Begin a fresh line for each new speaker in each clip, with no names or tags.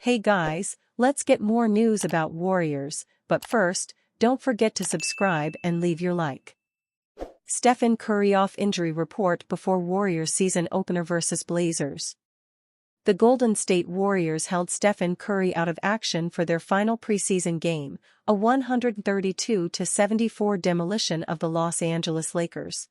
Hey guys, let's get more news about Warriors, but first, don't forget to subscribe and leave your like. Stephen Curry off injury report before Warriors season opener versus Blazers. The Golden State Warriors held Stephen Curry out of action for their final preseason game, a 132-74 demolition of the Los Angeles Lakers.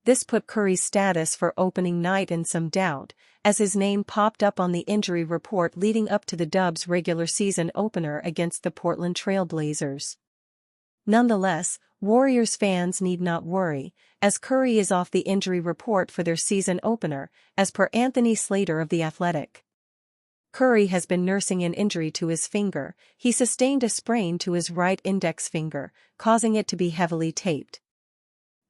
This put Curry's status for opening night in some doubt, as his name popped up on the injury report leading up to the Dubs' regular season opener against the Portland Trail Blazers. Nonetheless, Warriors fans need not worry, as Curry is off the injury report for their season opener, as per Anthony Slater of The Athletic. Curry has been nursing an injury to his finger. He sustained a sprain to his right index finger, causing it to be heavily taped.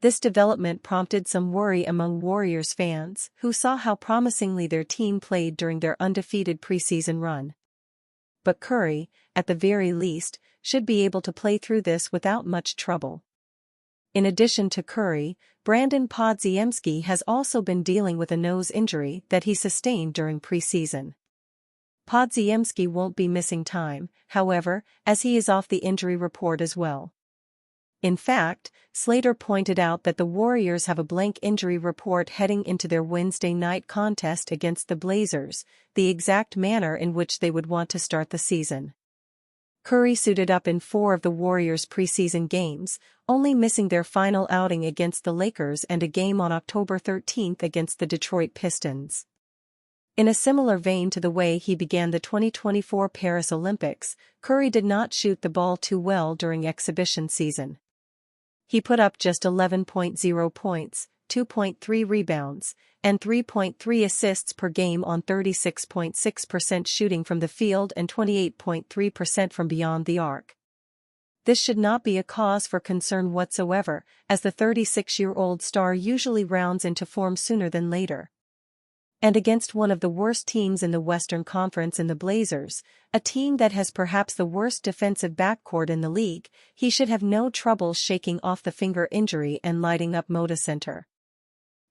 This development prompted some worry among Warriors fans, who saw how promisingly their team played during their undefeated preseason run. But Curry, at the very least, should be able to play through this without much trouble. In addition to Curry, Brandon Podziemski has also been dealing with a nose injury that he sustained during preseason. Podziemski won't be missing time, however, as he is off the injury report as well. In fact, Slater pointed out that the Warriors have a blank injury report heading into their Wednesday night contest against the Blazers, the exact manner in which they would want to start the season. Curry suited up in 4 of the Warriors' preseason games, only missing their final outing against the Lakers and a game on October 13 against the Detroit Pistons. In a similar vein to the way he began the 2024 Paris Olympics, Curry did not shoot the ball too well during exhibition season. He put up just 11.0 points, 2.3 rebounds, and 3.3 assists per game on 36.6% shooting from the field and 28.3% from beyond the arc. This should not be a cause for concern whatsoever, as the 36-year-old star usually rounds into form sooner than later. And against one of the worst teams in the Western Conference in the Blazers, a team that has perhaps the worst defensive backcourt in the league, he should have no trouble shaking off the finger injury and lighting up Moda Center.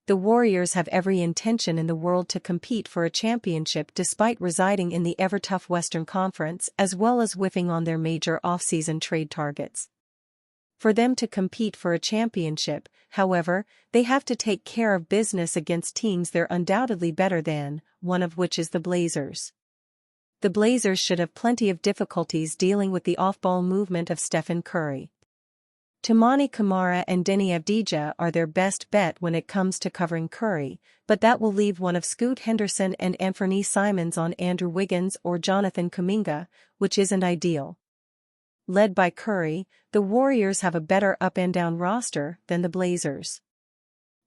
The Warriors have every intention in the world to compete for a championship despite residing in the ever-tough Western Conference as well as whiffing on their major off-season trade targets. For them to compete for a championship, however, they have to take care of business against teams they're undoubtedly better than, one of which is the Blazers. The Blazers should have plenty of difficulties dealing with the off-ball movement of Stephen Curry. Toumani Camara and Deni Avdija are their best bet when it comes to covering Curry, but that will leave one of Scoot Henderson and Anthony Simons on Andrew Wiggins or Jonathan Kuminga, which isn't ideal. Led by Curry, the Warriors have a better up-and-down roster than the Blazers.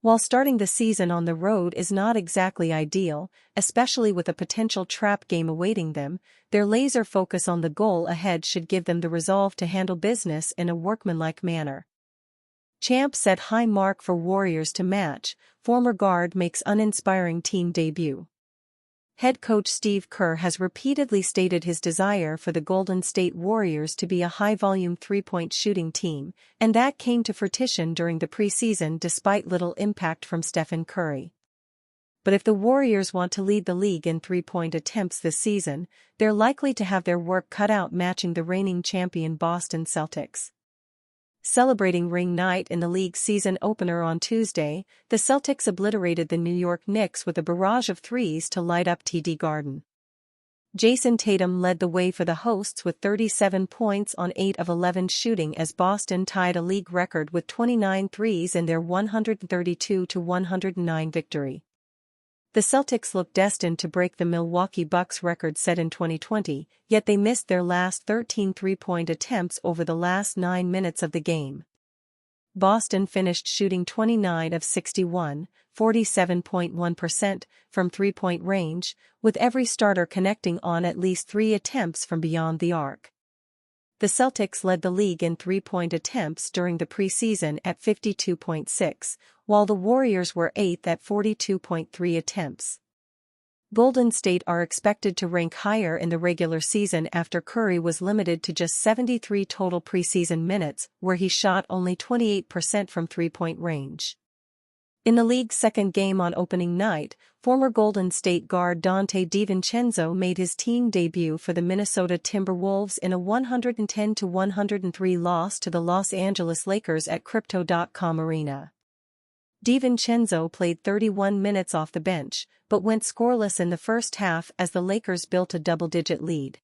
While starting the season on the road is not exactly ideal, especially with a potential trap game awaiting them, their laser focus on the goal ahead should give them the resolve to handle business in a workmanlike manner. Champ set high mark for Warriors to match. Former guard makes uninspiring team debut. Head coach Steve Kerr has repeatedly stated his desire for the Golden State Warriors to be a high-volume three-point shooting team, and that came to fruition during the preseason despite little impact from Stephen Curry. But if the Warriors want to lead the league in three-point attempts this season, they're likely to have their work cut out matching the reigning champion Boston Celtics. Celebrating ring night in the league's season opener on Tuesday, the Celtics obliterated the New York Knicks with a barrage of threes to light up TD Garden. Jason Tatum led the way for the hosts with 37 points on 8 of 11 shooting as Boston tied a league record with 29 threes in their 132-109 victory. The Celtics look destined to break the Milwaukee Bucks record set in 2020, yet they missed their last 13 three-point attempts over the last 9 minutes of the game. Boston finished shooting 29 of 61, 47.1% from three-point range, with every starter connecting on at least 3 attempts from beyond the arc. The Celtics led the league in three-point attempts during the preseason at 52.6, while the Warriors were 8th at 42.3 attempts. Golden State are expected to rank higher in the regular season after Curry was limited to just 73 total preseason minutes, where he shot only 28% from three-point range. In the league's second game on opening night, former Golden State guard Donte DiVincenzo made his team debut for the Minnesota Timberwolves in a 110-103 loss to the Los Angeles Lakers at Crypto.com Arena. DiVincenzo played 31 minutes off the bench, but went scoreless in the first half as the Lakers built a double-digit lead.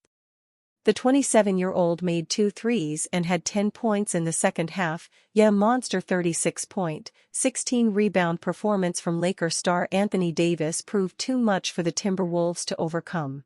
The 27-year-old made 2 threes and had 10 points in the second half, yet a monster 36-point, 16-rebound performance from Lakers star Anthony Davis proved too much for the Timberwolves to overcome.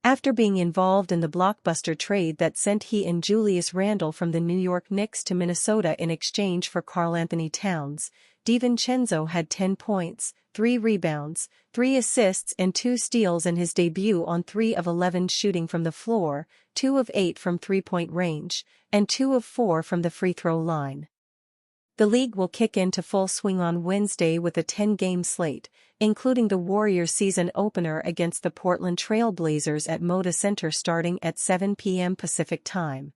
After being involved in the blockbuster trade that sent he and Julius Randle from the New York Knicks to Minnesota in exchange for Karl-Anthony Towns, DiVincenzo had 10 points, 3 rebounds, 3 assists and 2 steals in his debut on 3 of 11 shooting from the floor, 2 of 8 from three-point range, and 2 of 4 from the free throw line. The league will kick into full swing on Wednesday with a 10-game slate, including the Warriors' season opener against the Portland Trail Blazers at Moda Center starting at 7 p.m. Pacific Time.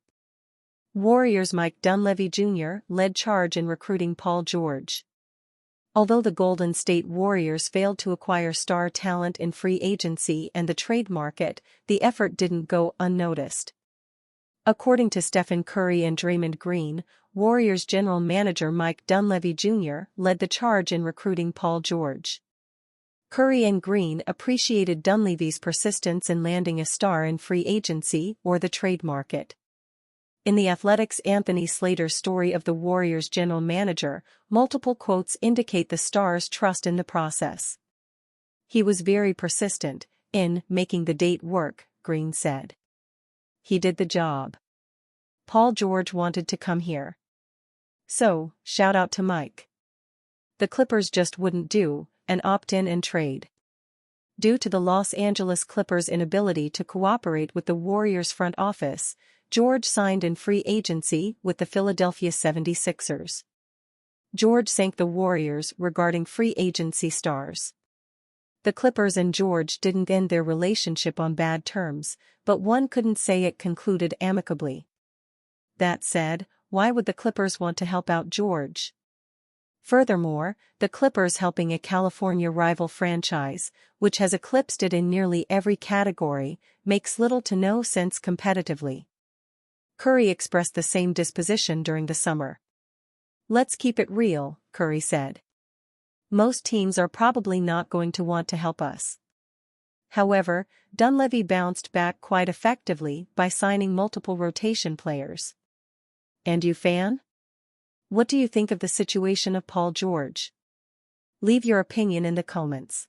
Warriors' Mike Dunleavy Jr. led charge in recruiting Paul George. Although the Golden State Warriors failed to acquire star talent in free agency and the trade market, the effort didn't go unnoticed. According to Stephen Curry and Draymond Green, Warriors general manager Mike Dunleavy Jr. led the charge in recruiting Paul George. Curry and Green appreciated Dunleavy's persistence in landing a star in free agency or the trade market. In The Athletic's Anthony Slater's story of the Warriors' general manager, multiple quotes indicate the star's trust in the process. "He was very persistent in making the date work," Green said. "He did the job. Paul George wanted to come here. So, shout out to Mike. The Clippers just wouldn't do an opt-in and trade." Due to the Los Angeles Clippers' inability to cooperate with the Warriors' front office, George signed in free agency with the Philadelphia 76ers. George thanked the Warriors regarding free agency stars. The Clippers and George didn't end their relationship on bad terms, but one couldn't say it concluded amicably. That said, why would the Clippers want to help out George? Furthermore, the Clippers helping a California rival franchise, which has eclipsed it in nearly every category, makes little to no sense competitively. Curry expressed the same disposition during the summer. "Let's keep it real," Curry said. "Most teams are probably not going to want to help us." However, Dunleavy bounced back quite effectively by signing multiple rotation players. And you fan? What do you think of the situation of Paul George? Leave your opinion in the comments.